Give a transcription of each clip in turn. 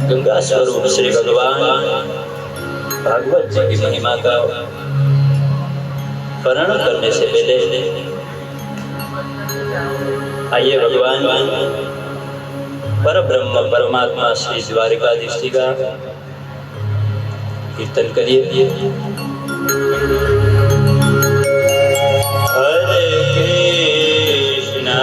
गंगा स्वरूप श्री भगवान भागवत जी की महिमा का वर्णन करने से पहले आइए भगवान पर ब्रह्म परमात्मा श्री द्वारिकाधीश जी का कीर्तन करिए। हरे कृष्णा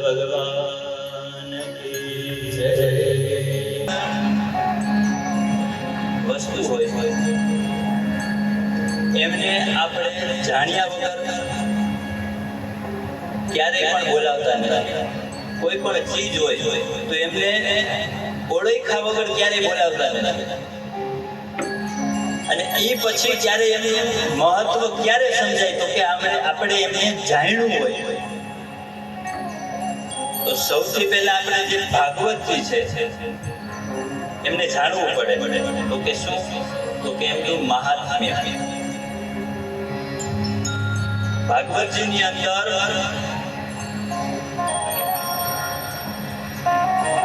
भगवान की जय। वस्तु હોય એમને આપણે જાણ્યા વગર ક્યારેય પણ બોલાવતા નથી। કોઈ પણ ચીજ હોય તો એમને ઓળખ્યા વગર ક્યારેય બોલાવતા નથી। અને એ પછી ક્યારે એનું મહત્વ ક્યારે સમજાય તો કે આપણે એમને જાણ્યું હોય સૌથી પહેલા આપણે જે ભાગવતજી છે એમને જાણવું પડે. તો કે શું? તો કે એમનું મહાત્મ્ય. ભાગવતજીની અંદર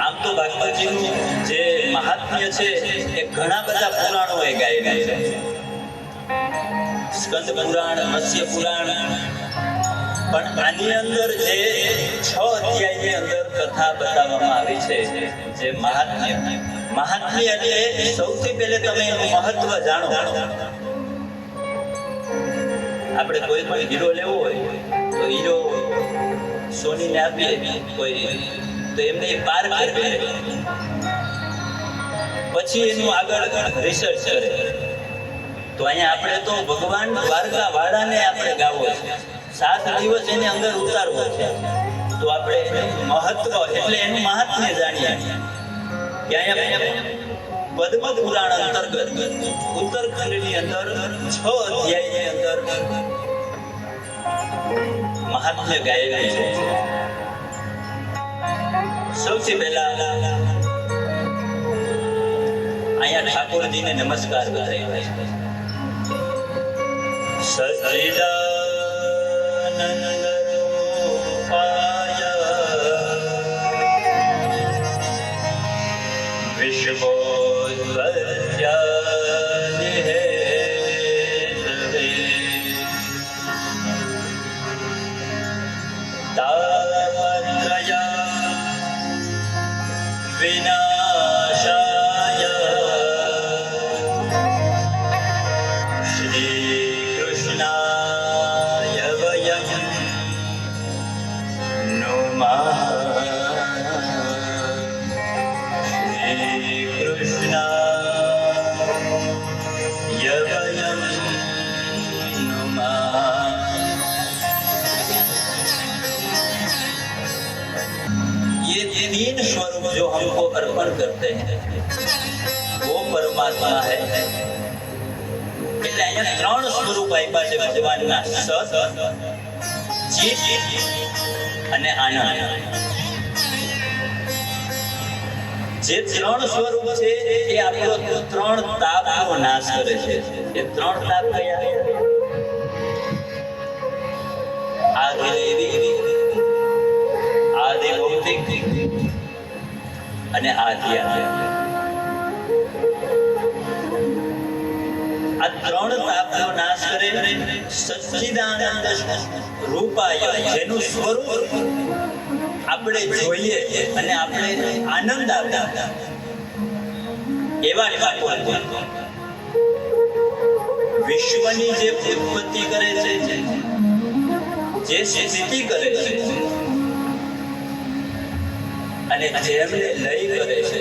આમ તો ભાગવતજીનું જે મહાત્મ્ય છે એ ઘણા બધા પુરાણોએ ગાયેલા છે. સ્કંદ પુરાણ, મત્સ્ય પુરાણ, પણ આની અંદર જે 6 અધ્યાયની અંદર કથા બતાવવામાં આવી છે જે મહાત્મ્ય એટલે સૌથી પહેલે તમે એનું મહત્વ જાણો. આપણે કોઈ પણ હીરો લેવો હોય તો હીરો સોનીને આપીએ કોઈ તો એમને પાર કરે, પછી એનું આગળ રિસર્ચ કરે. તો અહીંયા આપણે તો ભગવાન દ્વારકા વાળાને આપણે ગાવો છે, 7 દિવસ એની અંદર ઉતારવો છે. તો આપણે એનું મહત્વ એટલે એનું મહાત્મ્ય જાણીએ કે અહીંયા પદ્મ પુરાણ અંતર્ગત ઉત્તરખંડની અંદર 6 અધ્યાયની અંદર મહાત્મ્ય ગાયેલું છે. સૌથી પહેલા અહીંયા ઠાકોરજીને નમસ્કાર કરાવ્યા છે. સચ્ચિદાનંદ રૂપાય વિશ્વોત્પત્યાદિ તાપત્રયા વિનાશાય શ્રી કૃષ્ણાય વયમ નુમઃ. શ્રી કૃષ્ણાય વયમ નુમઃ. ये 3 स्वरूप जो हमको अर्पण करते हैं वो परमात्मा है. એટલે અહીંયા 3 સ્વરૂપ આપ્યા છે ભગવાનના: સત, ચિત અને આનંદ. જે 3 સ્વરૂપ છે એ આપણો 3 તાપનો નાશ કરે છે. એ 3 તાપ કયા? આદિ ભૌતિક અને આધ્યાત્મિક. આ 3 તાપનો નાશ કરે. સચ્ચિદાનંદ રૂપાય, જેનું સ્વરૂપ આપણે જોઈએ અને આપણે આનંદ આવે એવા ઠાકોર. વિશ્વની જે ઉત્પત્તિ કરે છે, જે સ્થિતિ કરે છે અને જેમને લય કરે છે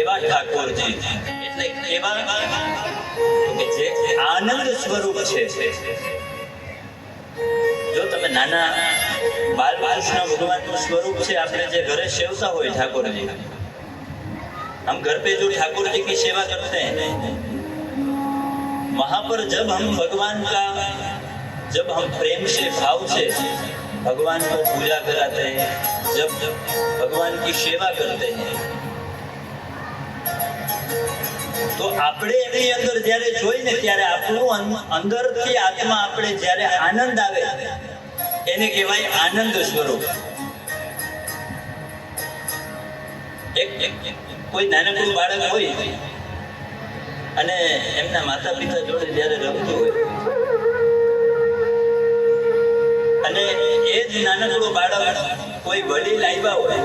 એવા ઠાકોરજી. એટલે એવા કે જે આનંદ સ્વરૂપ છે. જો તમે નાના બાલકૃષ્ણ ભગવાનનું સ્વરૂપ છે, આપણે જે ઘરે સેવતા હોય ઠાકોરજી, हम घर पे जो ठाकुर जी की सेवा करते हैं, वहां पर जब हम भगवान का प्रेम से भाव से भगवान को पूजा कराते हैं, जब भगवान की सेवा करते हैं, તો આપણે એની અંદર જ્યારે જોઈને ત્યારે આપણું અંદરથી આત્મા આપણે જ્યારે આનંદ આવે એને કહેવાય આનંદ સ્વરૂપ. કોઈ નાનકડું બાળક હોય અને એમના માતા પિતા જોડે જ્યારે રમતું હોય અને એ જ નાનકડું બાળક કોઈ વડીલ આવ્યા હોય,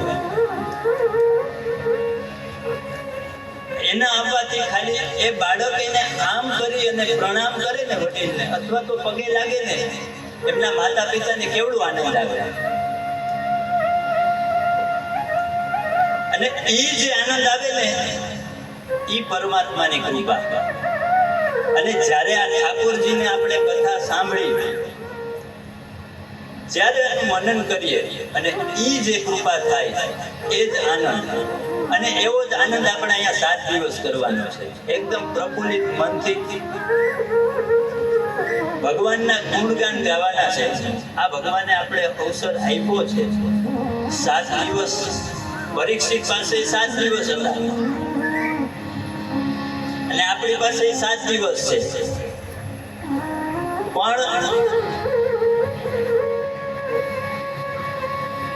એના આવવાથી ખાલી એ બાળક એને આમ કરી અને પ્રણામ કરે ને વડીલને, અથવા તો પગે લાગે ને, એમના માતા પિતાને કેવડું આનંદ આવે. અને એ જે આનંદ આવે ને એ પરમાત્માની કૃપા. અને જ્યારે આ ઠાકોરજીને આપણે કથા સાંભળી, જ્યારે એનું મનન કરીએ અને એ જે કૃપા થાય એ જ આનંદ. અને એવો જ આનંદ આપણે અહીંયા 7 દિવસ કરવાનો છે, એકદમ પ્રફુલ્લિત મનથી. ભગવાનના ગુણગાન ગાવાના છે. આ ભગવાને આપણે અવસર આપ્યો છે. 7 દિવસ પરીક્ષિત પાસે 7 દિવસ હતા અને આપણી પાસે 7 દિવસ છે. પણ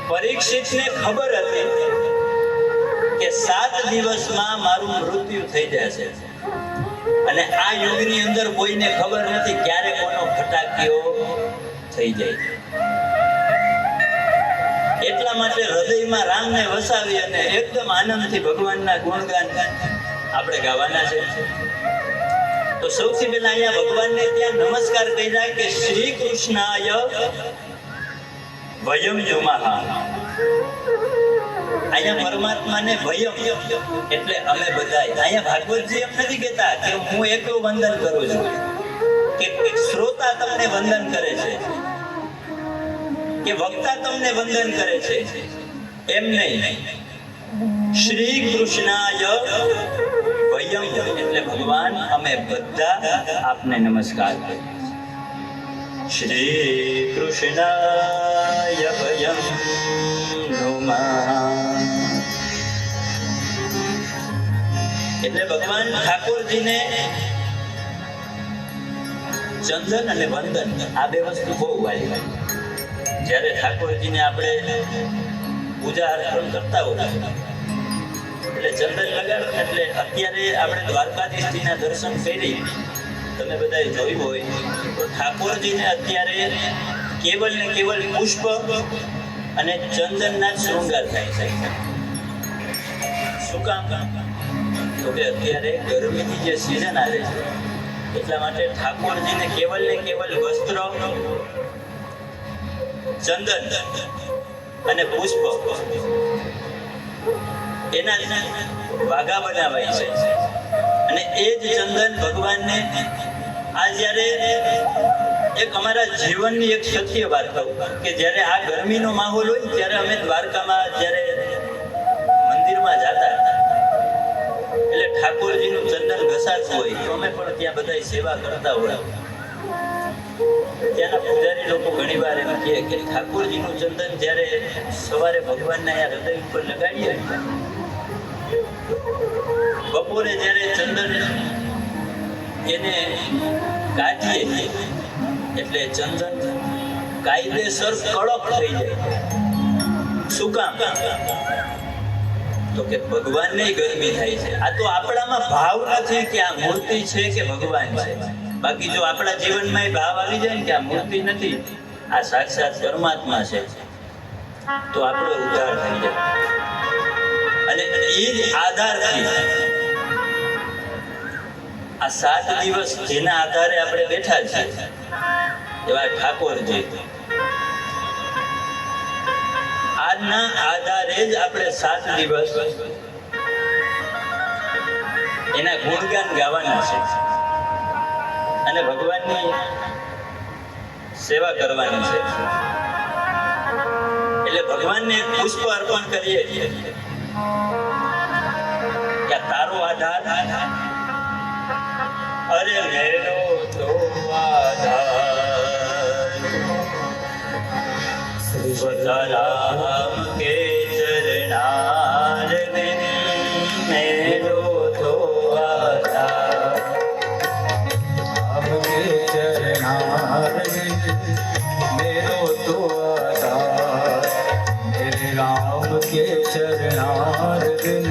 પરીક્ષિતને ખબર હતી કે 7 દિવસમાં મારું મૃત્યુ થઈ જશે અને આ યુગની અંદર કોઈને ખબર નથી ક્યારે કોનો ફટાકીઓ થઈ જાય. એટલા માટે હૃદયમાં રામને વસાવી અને એકદમ આનંદથી ભગવાનના ગુણગાન આપણે ગાવાના છે. તો સૌથી પહેલા અહીંયા ભગવાનને ત્યાં નમસ્કાર કર્યા કે શ્રી કૃષ્ણાય વયમ યુમાહ. અહીંયા પરમાત્માને વયમ એટલે અમે બધાય. અહીંયા ભાગવતજી એમ નથી કહેતા કે હું એકલો વંદન કરું છું કે શ્રોતા તમને વંદન કરે છે કે વક્તા તમને વંદન કરે છે, એમ નહીં. શ્રી કૃષ્ણાય વયમ એટલે ભગવાન અમે બધા આપને નમસ્કાર કરીએ. શ્રી કૃષ્ણાય વયમ નમઃ. એટલે ભગવાન ઠાકોરજીને ચંદન અને વંદન આ બે વસ્તુ બહુ વાલી. જ્યારે ઠાકોરજીને આપણે પૂજા અર્પણ કરતા હોય એટલે ચંદન લગાડો. એટલે અત્યારે આપણે દ્વારકાધીશજીના દર્શન કરી તમે બધાએ જોયું હોય તો ઠાકોરજીને અત્યારે કેવલ ને કેવલ પુષ્પ અને ચંદનના જ શૃંગાર થાય છે. શું કામ? તો કે અત્યારે ગરમીની જે સિઝન આવે છે એટલા માટે ઠાકોરજીને કેવલ ને કેવલ વસ્ત્ર, ચંદન અને પુષ્પ એના વાઘા બનાવાય છે. અને એ જ ચંદન ભગવાનને આ જ્યારે એક અમારા જીવનની એક સત્ય વાત કહું કે જ્યારે આ ગરમીનો માહોલ હોય ત્યારે અમે દ્વારકામાં જ્યારે મંદિરમાં જતા એટલે ઠાકોરજીનું ચંદન ઘસાતું હોય તો અમે પણ ત્યાં બધા સેવા કરતા હોય. ત્યાંના પૂજારી લોકો ઘણી વાર એમ કહે કે ઠાકોરજીનું ચંદન જ્યારે સવારે ભગવાનના હૃદય ઉપર લગાડીએ, બપોરે જ્યારે ચંદન એને કાઢીએ એટલે ચંદન કાયદેસર કડક થઈ જાય. શું કામ? તો કે ભગવાનને ગરમી થાય છે. આ તો આપણામાં ભાવ નથી કે આ મૂર્તિ છે કે ભગવાન છે. બાકી જો આપણા જીવનમાં એ ભાવ આવી જાય ને કે આ મૂર્તિ નથી, આ સાક્ષાત પરમાત્મા છે, તો આપણો ઉદ્ધાર થઈ જાય. અને એ જ આધારથી આ 7 દિવસ જેના આધારે આપણે બેઠા છીએ એવા ઠાકોરજી, આજના આધારે જ આપણે 7 દિવસ એના ગુણગાન ગાવાના છે અને ભગવાનની સેવા કરવાની છે. એટલે ભગવાનને પુષ્પ અર્પણ કરીએ છીએ કે તારો આધાર, અરે મેરો તો આધાર રામ કે ચરણાર બિન મેરો તો આધાર. राम के चरणार मेरो तो आधार, मेरे राम के चरणार बिन,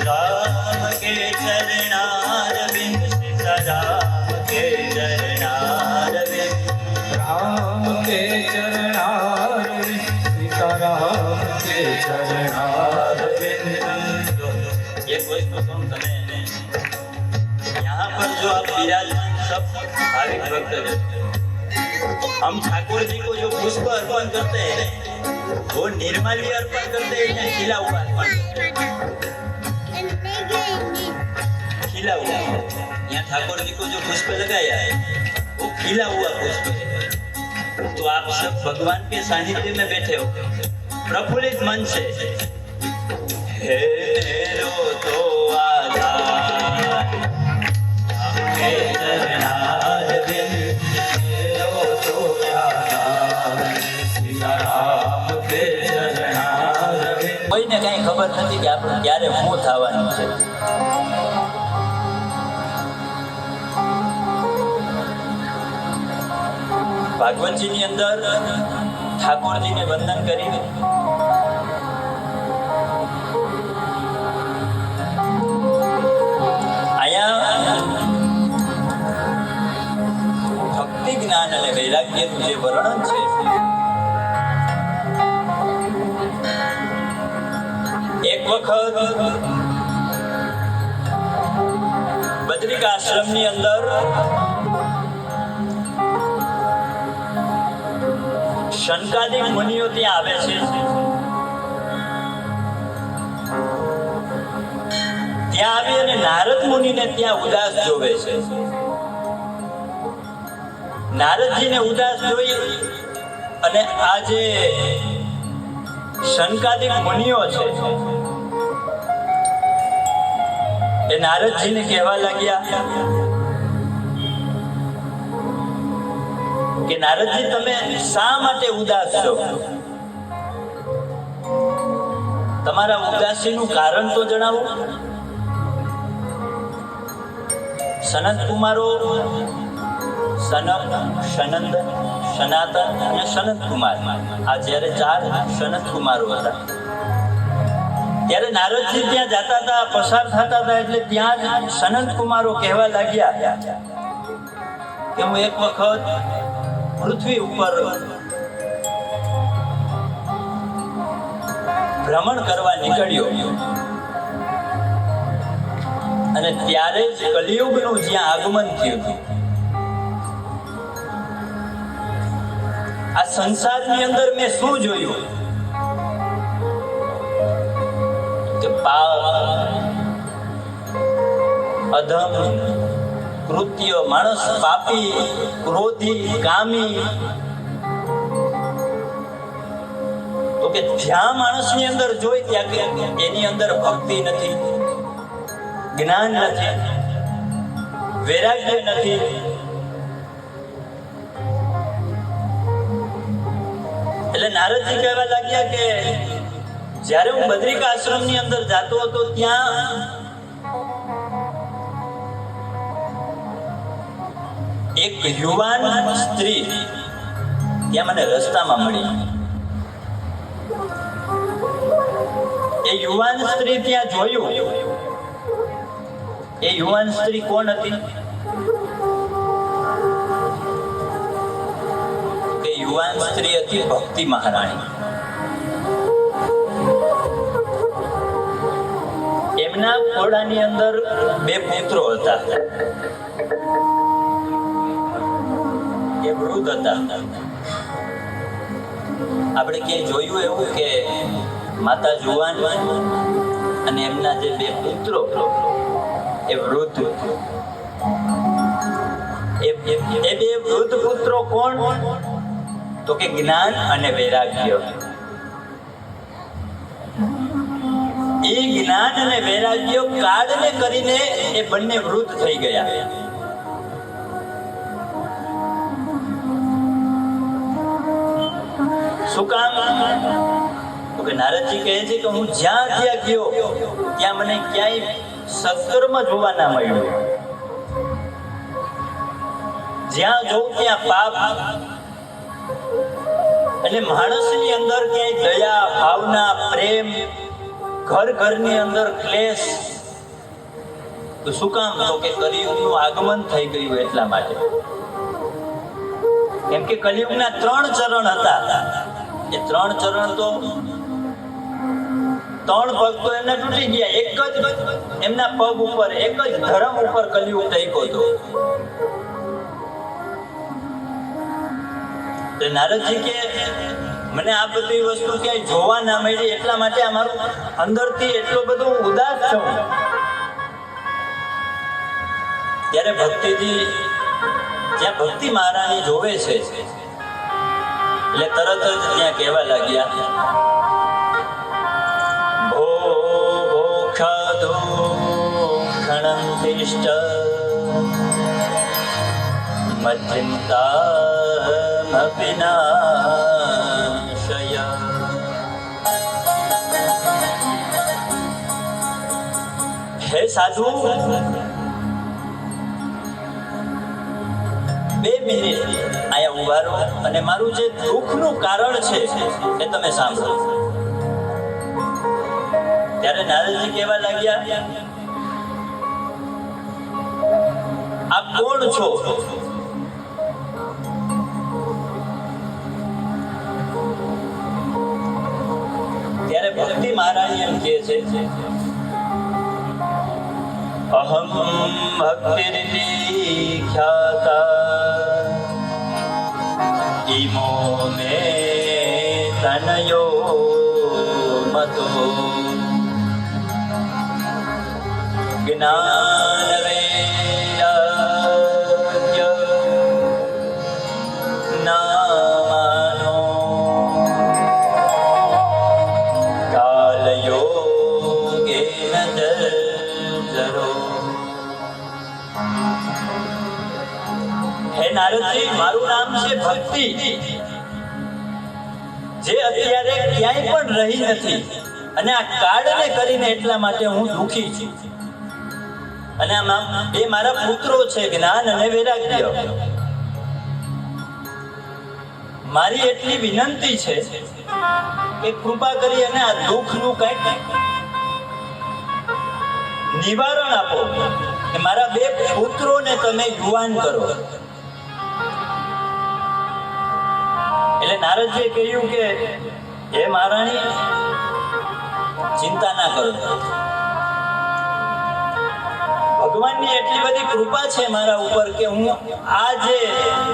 राम के चरणार बिन सीताराम के चरणार बिन, राम के चरणार बिन, सीताराम के चरणार बिन. एक वस्तु तुम तने यहाँ पर जो आप विराजमान सब भाविक भक्त हैं, हम ठाकुर जी को जो पुष्प अर्पण करते हैं वो निर्माल्य अर्पण करते हैं या खिला हुआ अर्पण करते हैं? खिला हुआ. यहाँ ठाकुर जी को जो पुष्प लगाया है वो खिला हुआ पुष्प है. तो आप सब भगवान के सानिध्य में बैठे हो, प्रफुल्लित मन से हे मेरो तो आधार, आपके चरणार बिन સીતારામ કે ચરણારવિંદ. કોઈને કઈ ખબર નથી કે આપણે ક્યારે શું થવાનું છે. ભાગવતજીની અંદર ઠાકોરજીને વંદન કરી અહીંયા ભક્તિ જ્ઞાન અને વૈરાગ્યનું જે વર્ણન છે એક વખત બદ્રિકાશ્રમની અંદર શનકાદિક મુનિઓ ત્યાં આવે છે. ત્યાં આવી અને નારદ મુનિને ત્યાં ઉદાસ જોવે છે. નારદજીને ઉદાસ જોઈ અને આ જે શનકાદિક મુનિઓ છે એ નારદજીને કહેવા લાગ્યા કે નારદજી તમે શા માટે ઉદાસ છો? તમારા ઉદાસીનું કારણ તો જણાવો. સનત કુમારો સનક, સનંદ, સનાતન અને સનત કુમાર, આ જ્યારે 4 સનત કુમારો હતા. ત્યારે નારદજી ત્યાં જતા હતા, પસાર થતા હતા, એટલે ત્યાં જ સનત કુમારો કહેવા લાગ્યા કે હું એક વખત પૃથ્વી ઉપર ભ્રમણ કરવા નીકળ્યો અને ત્યારે જ કલિયુગનું જ્યાં આગમન થયું. આ સંસારની અંદર મેં શું જોયું કે પાપ, અધમ કૃત્ય, માણસ પાપી, ક્રોધી, કામી. તો કે જ્યાં માણસની અંદર જોઈ ત્યાં એની અંદર ભક્તિ નથી, જ્ઞાન નથી, વૈરાગ્ય નથી. એટલે નારદજી કહેવા લાગ્યા કે જ્યારે હું બદ્રિકા આશ્રમની અંદર જતો હતો ત્યાં એક યુવાન સ્ત્રી ત્યાં મને રસ્તામાં મળી. એ યુવાન સ્ત્રી ત્યાં જોયું. એ યુવાન સ્ત્રી કોણ હતી? કે યુવાન સ્ત્રી હતી ભક્તિ મહારાણી. એમના ખોળાની અંદર 2 પુત્રો હતા. એ વૃદ્ધ હતા. આપણે ક્યાંય જોયું એવું કે માતા જુવાન અને એમના જે 2 પુત્રો એ વૃદ્ધ. એ 2 વૃદ્ધ પુત્રો કોણ? તો કે જ્ઞાન અને વૈરાગ્ય. એ જ્ઞાન અને વૈરાગ્ય કાળને કરીને એ બંને વૃદ્ધ થઈ ગયા. શું કામ? તો કે નારદજી કહે છે કે હું જ્યાં જ્યાં ગયો ત્યાં મને ક્યાંય સત્કર્મ જોવા ના મળ્યું. જ્યાં જોઉં ત્યાં પાપ. અને માણસની અંદર ક્યાંય દયા, ભાવના, પ્રેમ, ઘરની અંદર ક્લેશ. તો શું કામ? તો કે કલિયુગનું આગમન થઈ ગયું એટલા માટે. કેમ કે કલિયુગના 3 ચરણ હતા. એ 3 ચરણ તો 3 પગ તો એમના તૂટી ગયા. એક જ એમના પગ ઉપર, એક જ ધર્મ ઉપર કલિયુગ ટક્યો હતો. તો નારદજી કે મને આ બધી વસ્તુ ક્યાંય જોવા ના મળી એટલા માટે અમારું અંદરથી એટલો બધો ઉદાસ છું. ત્યારે ભક્તિજી જ્યાં ભક્તિ મહારાણી જોવે છે એટલે તરત જ ત્યાં કહેવા લાગ્યા ભો ભો ખાધો ખણમ તિષ્ઠ મધ્યંતા વિનાશ હે સાધુ, 2 મિનિટ અહીંયા ઉભા રહો અને મારું જે દુઃખનું કારણ છે એ તમે સાંભળો. ત્યારે નારદજી કહેવા લાગ્યા, આપ કોણ છો? ત્યારે ભક્તિ મહારાજ એમ કહે છે, અહમ ભક્તિરિતિ ખ્યાતા ઈમો મે તનયો મતો જ્ઞાન વૈરાગ્ય નામાનો કાલયોગેન જરો. હે નારદજી, મારું નામ છે ભક્તિ, જે અત્યારે ક્યાંય પણ રહી નથી અને આ કાળને કરીને એટલા માટે હું દુઃખી છું. અને આમાં 2 મારા પુત્રો છે, જ્ઞાન અને વૈરાગ્ય. મારી એટલી વિનંતી છે કે કૃપા કરી અને આ દુઃખનું કંઈક નિવારણ આપો કે મારા 2 પુત્રોને તમે યુવાન કરો. એટલે નારદજીએ કહ્યું કે હે મહારાણી, ચિંતા ના કરો. ભગવાનની એટલી બધી કૃપા છે મારા ઉપર કે હું આ જે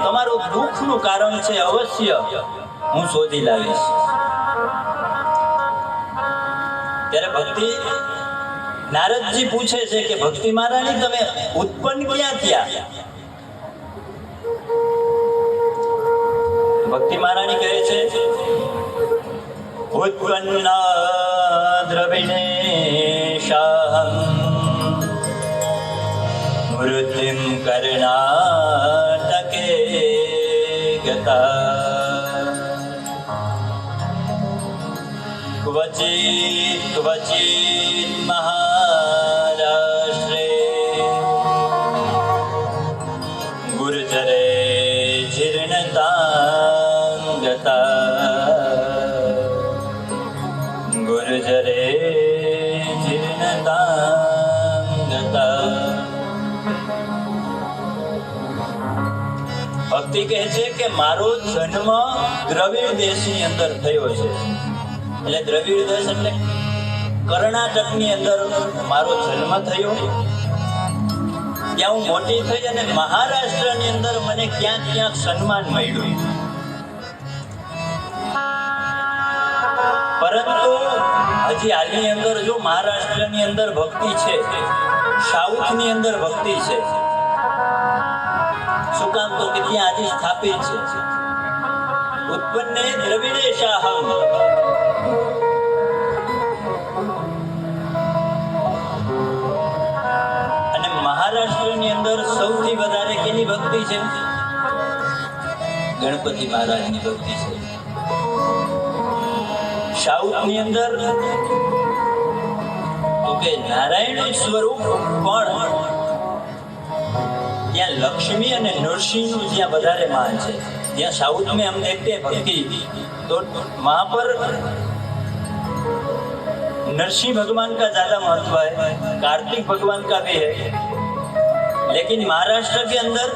તમારું દુઃખનું કારણ છે અવશ્ય હું શોધી લાવીશ. ત્યારે ભક્તિ નારદજી પૂછે છે કે ભક્તિ મહારાણી, તમે ઉત્પન્ન ક્યાં થયા? ભક્તિ મહારાણી કહે છે, ઉત્પન્ન દ્રવિણેશાહમ મૃત્યુમ કર્ણાટકે ગતા ક્વચિત ક્વચિત મહારાષ્ટ્રે ગુર્જરે જીર્ણતાં ગતા ગુર્જરે જીર્ણતાં ગતા. ભક્તિ કહે છે કે મારો જન્મ દ્રવિડ દેશની અંદર થયો છે. એટલે દ્રવિડ દેશ એટલે કર્ણાટકની અંદર મારો જન્મ થયો. ત્યાં હું મોટી થઈ અને મહારાષ્ટ્રની અંદર મને ક્યાંક ક્યાંક સન્માન મળ્યું. પરંતુ હજી હાલની અંદર જો મહારાષ્ટ્રની અંદર ભક્તિ છે, સાઉથની અંદર ભક્તિ છે. શું કામ? તો કે ત્યાં આજે સ્થાપિત છે ઉત્પન્ને દ્રવિડેશાહમ. અને મહારાષ્ટ્રની અંદર સૌથી વધારે કેની ભક્તિ છે? ગણપતિ મહારાજની ભક્તિ છે. સાઉથની અંદર તો કે નારાયણ સ્વરૂપ પણ ત્યાં લક્ષ્મી અને નરસિંહનું જ્યાં વધારે માન છે. જ્યાં साउथ में हम देखते हैं भक्ति तो वहां पर नरसिंह भगवान का ज्यादा महत्व है, कार्तिक भगवान का भी है, लेकिन महाराष्ट्र के अंदर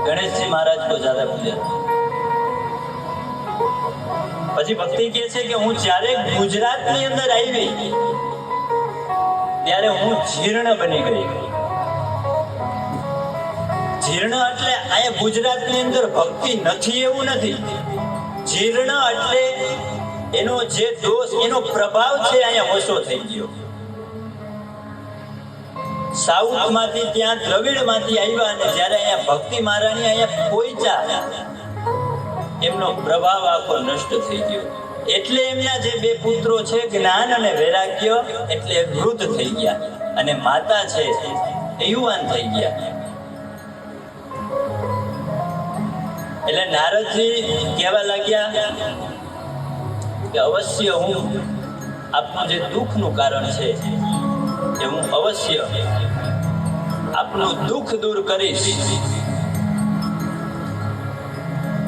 गणेश जी महाराज को ज्यादा पूजा. પછી ભક્તિ કહે છે કે હું જ્યારે ગુજરાતની અંદર આવી ત્યારે હું જીર્ણ બની ગઈ. જીર્ણ એટલે અહીંયા ગુજરાતની અંદર ભક્તિ નથી એવું નથી. જીર્ણ એટલે એનો જે દોષ, એનો પ્રભાવ છે અહીંયા ઓછો થઈ ગયો. સાઉથ માંથી ત્યાં દ્રવિડ માંથી આવ્યા અને જ્યારે અહીંયા ભક્તિ મહારાણી અહીંયા પહોંચ્યા એમનો પ્રભાવ આખો નષ્ટ થઈ ગયો. એટલે એમના જે બે પુત્રો છે જ્ઞાન અને વૈરાગ્ય એટલે વૃદ્ધ થઈ ગયા અને માતા છે એ યુવાન થઈ ગયા. એટલે નારદજી કહેવા લાગ્યા કે અવશ્ય હું આપનું જે દુઃખનું કારણ છે કે હું અવશ્ય આપનું દુઃખ દૂર કરીશ.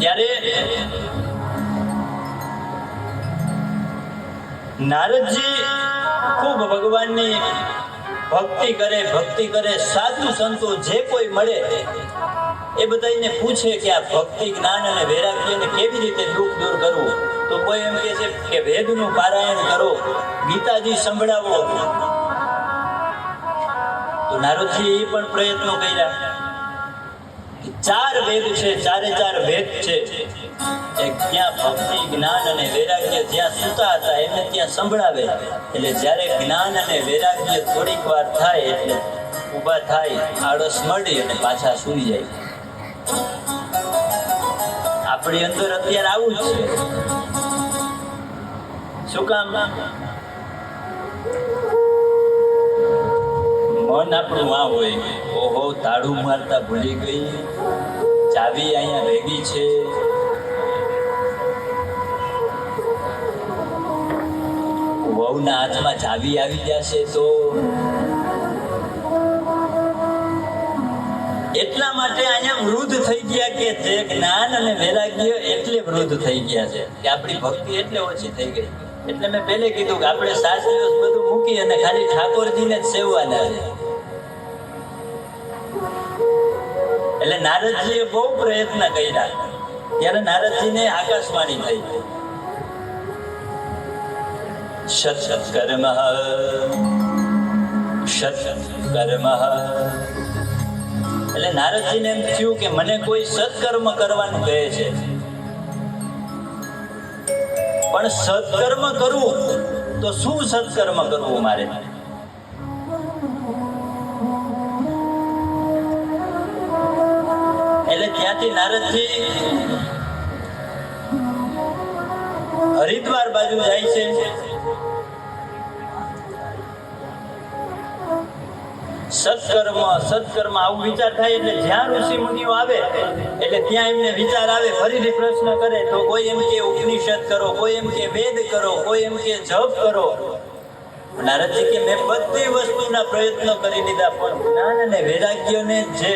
ત્યારે નારદજી ખૂબ ભગવાનની ભક્તિ કરે. સાધુ સંતો જે કોઈ મળે એ બધાને પૂછે કે આ ભક્તિ, જ્ઞાન અને વૈરાગ્યને કેવી રીતે દુઃખ દૂર કરવું. તો કોઈ એમ કહે છે કે વેદનું પારાયણ કરો, ગીતાજી સંભળાવો. તો નારદજી એ પણ પ્રયત્નો કર્યા. 4 વેદ છે, 4 વેદ છે. એક ત્યાં ભક્તિ, જ્ઞાન અને વૈરાગ્ય જ્યાં સૂતા હતા એમને ત્યાં સંભળાવે. એટલે જ્યારે જ્ઞાન અને વૈરાગ્ય થોડીક વાર થાય એટલે ઊભા થાય, આળસ મળી અને પાછા સૂઈ જાય. આપણી અંદર અત્યારે આવું જ છે. શું કામ? મન આપણું આ હોય, ઓહો તાળું મારતા ભૂલી ગઈ, ચાવી અહીંયા ભેગી છે. વહુના હાથમાં ચાવી આવી જશે તો. એટલા માટે અહીંયા વૃદ્ધ થઈ ગયા કે જે જ્ઞાન અને વૈરાગ્ય એટલે વૃદ્ધ થઈ ગયા છે કે આપણી ભક્તિ એટલે ઓછી થઈ ગઈ. એટલે મેં પહેલે કીધું કે આપણે 7 દિવસ બધું મૂકી અને ખાલી ઠાકોરજીને જ સેવવાના છે. એટલે નારદજીએ બહુ પ્રયત્ન કર્યા. ત્યારે નારદજીને આકાશવાણી થઈ, સત કર્મ સત કર્મ. એટલે નારદજીને એમ થયું કે મને કોઈ સત્કર્મ કરવાનું કહે છે, પણ સત્કર્મ કરવું તો શું સત્કર્મ કરવું મારે? એટલે ત્યાંથી નારદજી હરિદ્વાર બાજુ જાય છે. સત્કર્મ આવું વિચાર થાય એટલે જ્યાં ઋષિ મુનિઓ આવે એટલે ત્યાં એમને વિચાર આવે. ફરીથી પ્રશ્ન કરે તો કોઈ એમ કે ઉપનિષદ કરો, કોઈ એમ કે વેદ કરો, કોઈ એમ કે જપ કરો. નારદજી કે મેં બધી વસ્તુના પ્રયત્નો કરી લીધા, પણ જ્ઞાન અને વૈરાગ્યને જે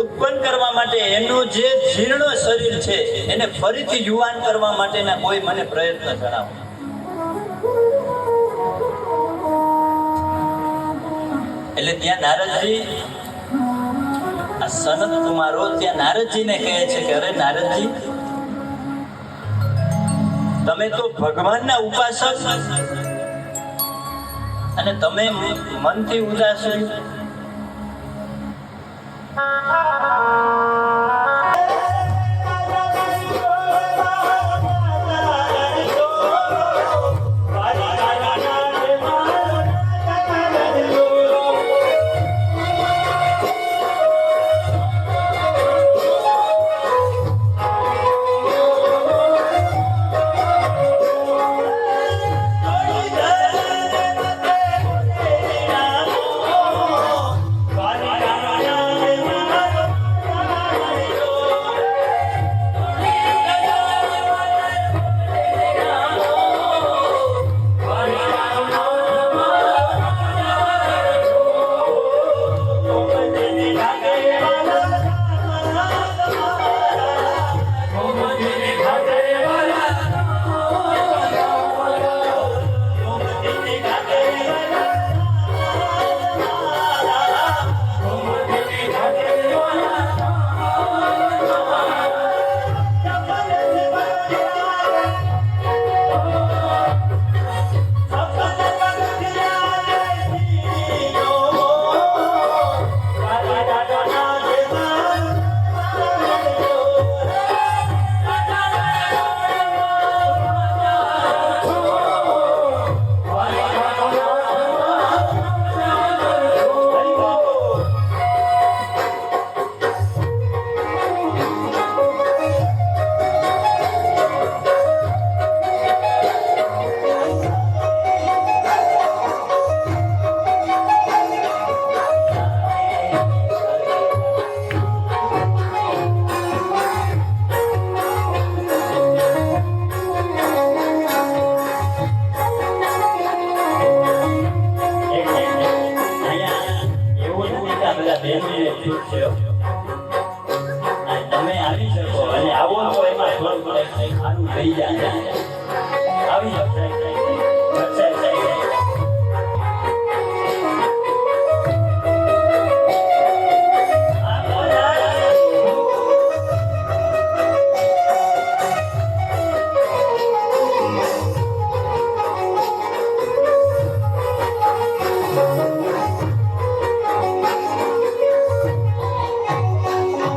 ઉત્પન્ન કરવા માટે એનું જે જીર્ણ શરીર છે એને ફરીથી યુવાન કરવા માટેના કોઈ મને પ્રયત્ન જણાવો. એટલે ત્યાં નારદજી, આ સનત કુમારો ત્યાં નારદજીને કહે છે કે અરે નારદજી, તમે તો ભગવાનના ઉપાસક અને તમે મનથી ઉદાસ છો. આપણે સારું લઈ જાય આવી જાય